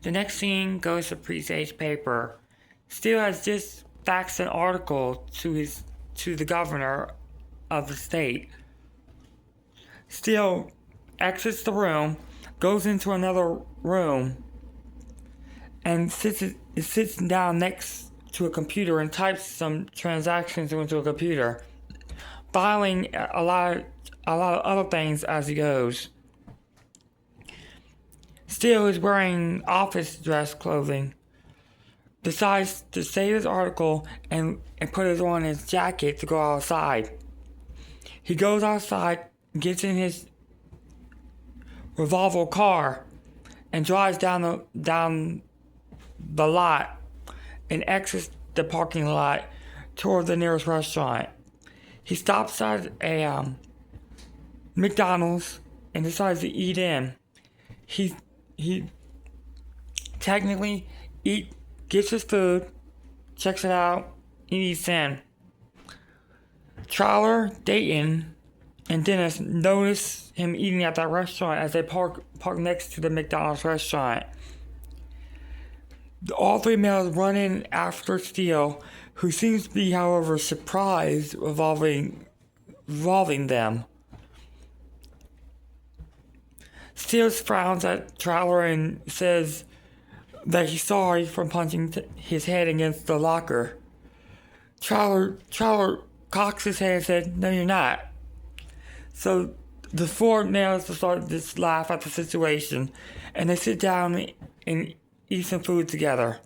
The next scene goes to presage paper. Steele has just faxed an article to the governor of the state. Steele exits the room, goes into another room, and sits down next to a computer and types some transactions into a computer, filing a lot of other things as he goes. Steele is wearing office dress clothing. Decides to save his article and put it on his jacket to go outside. He goes outside, gets in his revolver car, and drives down the lot and exits the parking lot toward the nearest restaurant. He stops at a McDonald's and decides to eat in. He technically gets his food, checks it out, and eats in. Trawler, Dayton, and Dennis notice him eating at that restaurant as they park next to the McDonald's restaurant. All three males run in after Steele, who seems to be, however, surprised revolving them. Steele frowns at Trawler and says that he's sorry for punching his head against the locker. Trawler cocks his head and said, "No, you're not." So the four males start to just laugh at the situation, and they sit down and eat some food together.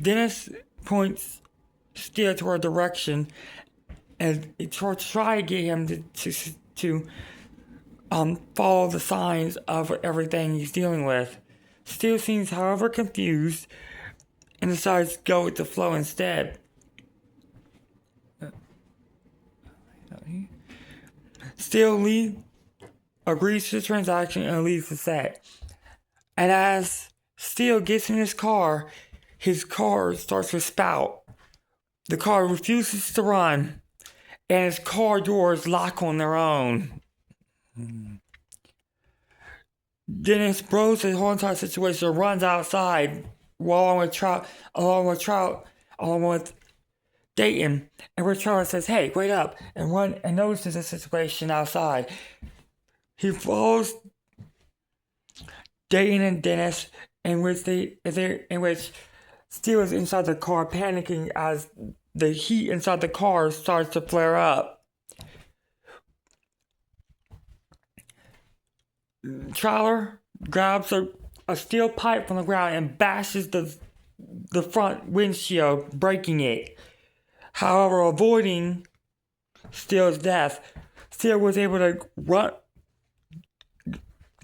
Dennis points Steele toward a direction and try to get him to follow the signs of everything he's dealing with. Steele seems, however, confused and decides to go with the flow instead. Steele agrees to the transaction and leaves the set. And as Steele gets in his car starts to spout. The car refuses to run, and his car doors lock on their own. Dennis blows the whole entire situation, runs outside along with Dayton, and where Trawler says, "Hey, wait up," and notices the situation outside. He follows Dayton and Dennis, in which Steele is inside the car, panicking as the heat inside the car starts to flare up. Trawler grabs a steel pipe from the ground and bashes the front windshield, breaking it. However, avoiding Steele's death, Steele was able to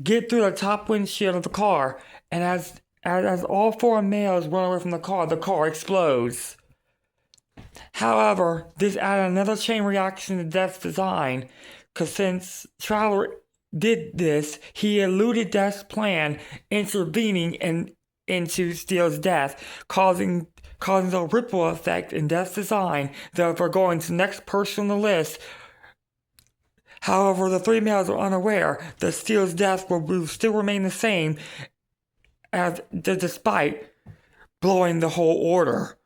get through the top windshield of the car, and as all four males run away from the car explodes. However, this added another chain reaction to Death's design, because since Trawler did this, he eluded Death's plan, intervening into Steele's death, causing a ripple effect in Death's design, therefore going to the next person on the list. However, the three males are unaware that Steele's death will still remain the same despite blowing the whole order.